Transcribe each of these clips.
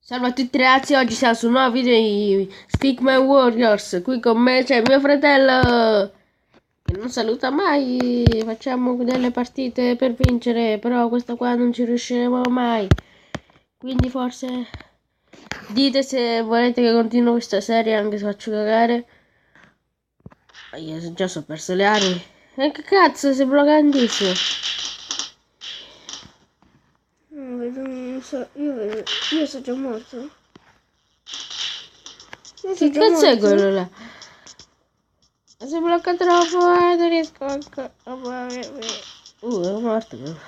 Salve a tutti ragazzi, oggi siamo su un nuovo video di Stickman Warriors. Qui con me c'è mio fratello che non saluta mai. Facciamo delle partite per vincere, però questa qua non ci riusciremo mai. Quindi forse dite se volete che continui questa serie anche se faccio cagare. Io già so perso le armi. E che cazzo, sei bloccandissimo. Non so, io sono già morto. Che cazzo è quello là? Si blocca troppo, non riesco ancora. È morto. Io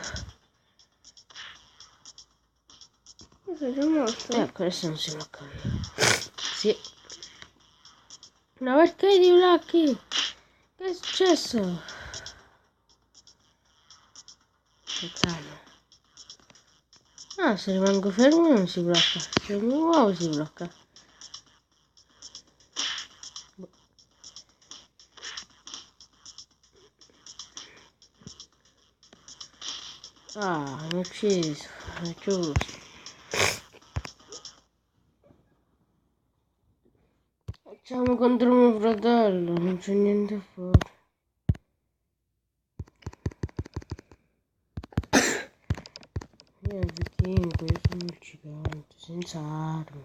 sono già morto. Ecco, adesso non si blocca più. Sì. Ma perché di blocchi? Che è successo? Calma. Ah, se rimango fermo non si blocca. Se mi muovo si blocca. Ah, mi ha ucciso. È giusto. Facciamo contro mio fratello, non c'è niente a fare. Io il vichingo, io sono il gigante, senza armi.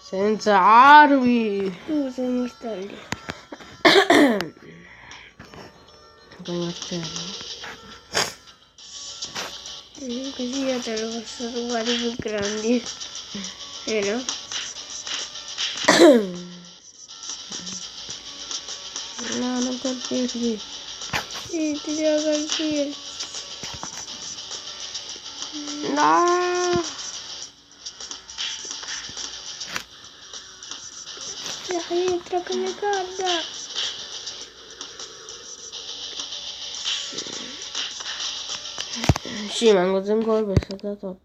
Senza armi! Tu sei mortelli. Con il martello. Così io te lo posso rubare più grandi. Vero? No, non colpirli. Sì, ti devo colpire. No! Dai, entra che mi guarda. Sì, manco un colpo, è stato top.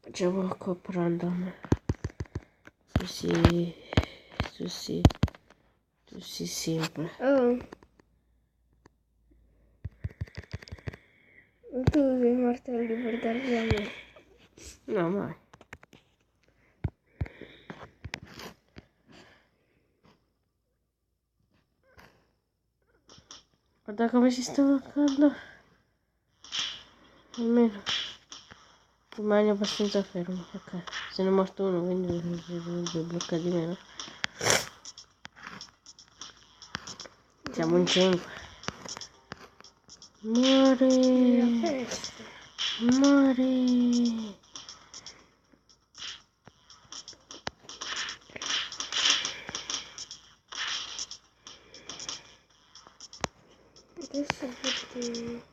Facciamo poco prendere. Tu sì, sempre. Oh. Tu sei mortelli per darli a me. No, mai. Guarda come si sta bloccando. Almeno rimane abbastanza fermo. Ok, se ne è morto uno, quindi si blocca di meno. Siamo in 5. Muore. Muore. Adesso perché...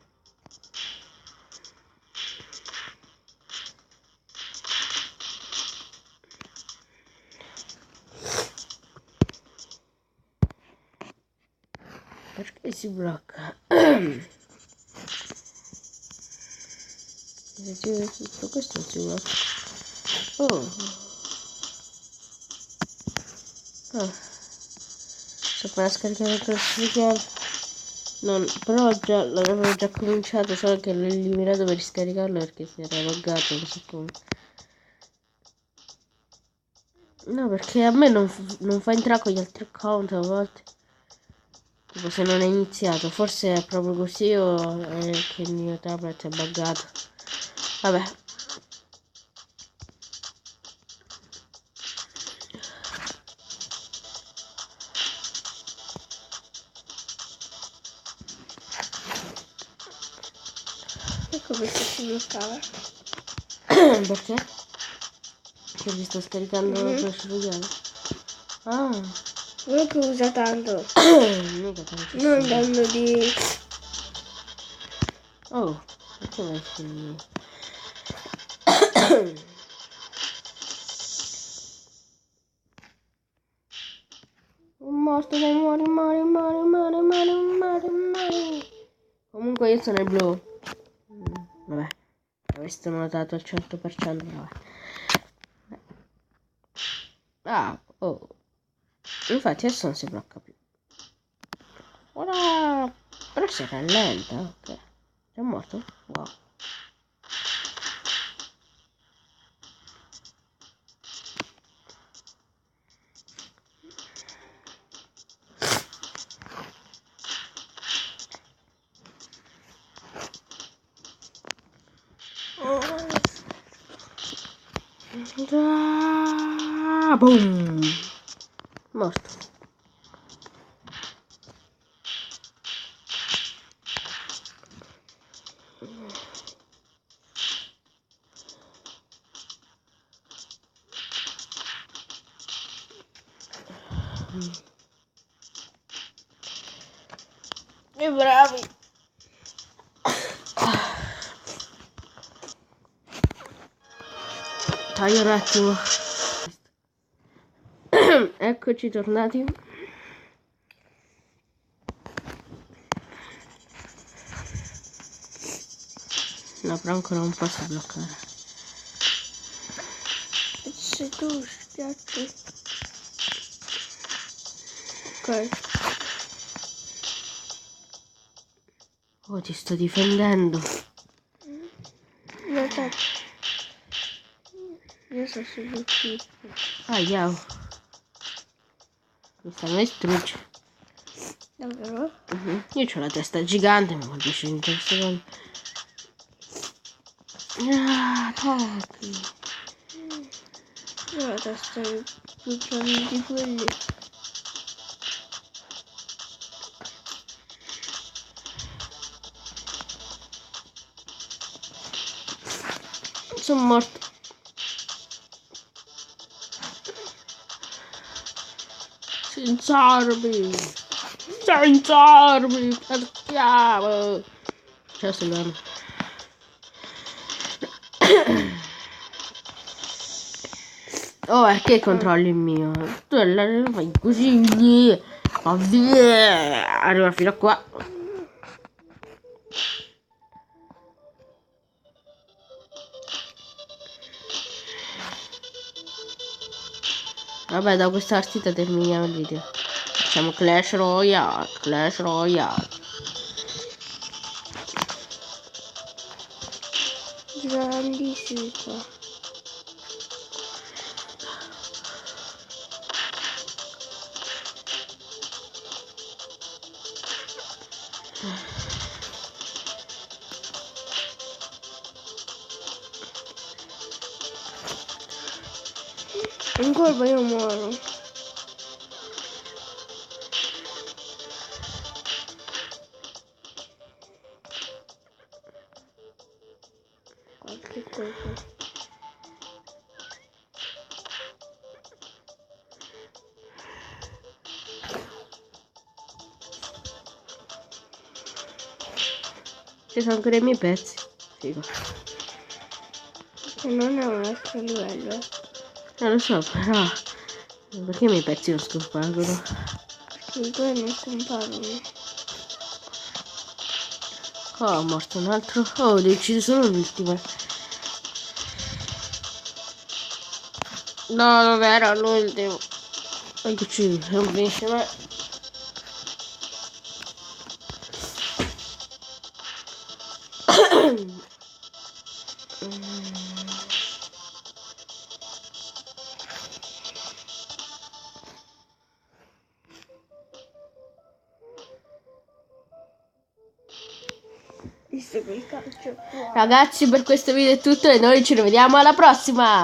Perché si blocca? Se ci tutto questo si blocca. Oh. Sto appena scaricando il classificato. Non, però già l'avevo già cominciato, solo che l'ho eliminato per riscaricarlo perché si era loggato, non so come. No, perché a me non fa entrare con gli altri account a volte. Tipo se non è iniziato, forse è proprio così o è che il mio tablet è buggato. Vabbè. Ecco perché si bloccava. Perché? Che vi sto scaricando lo classificato. Ah. Non che usa tanto. Mica tantissimo. Non dando di... Oh, perché vai finire? Morto, dai, muori. Comunque io sono il blu. Vabbè, avreste notato al 100%, vabbè. Ah, oh. Infatti adesso non si blocca più. Ora... Però si rallenta, ok. È morto? Wow. Boom. Morto. E bravi. Dai un attimo. Eccoci tornati. No, però ancora non posso bloccare. Se tu schiacci. Ok. Oh, ti sto difendendo. No, tak. Io so se riuscito. Yao. Mi stanno distruggendo. Davvero? Io ho la testa gigante, mi colpisce in 3 secondi. Attacchi. Io ho la testa più grande di quelli. Sono morto. Senza armi. Senza armi. Partiamo. Ciao Silvano. Oh, che controlli il mio? Tu lo fai così. Arriva fino a qua. Vabbè, da questa partita terminiamo il video. Facciamo Clash Royale. Clash Royale. Grandissimi qua. In colpa io muoro. Qualche colpo. Ci sono ancora i miei pezzi. Figo. E non è un altro livello. Non lo so, però. Perché i miei pezzi non scompargono? Perché i tuoi non comparono. Oh, è morto un altro. Oh, devi uccidere solo l'ultimo. No, non era l'ultimo. Eccoci, non finisce mai. Visto quel calcio qua. Ragazzi, per questo video è tutto e noi ci rivediamo alla prossima.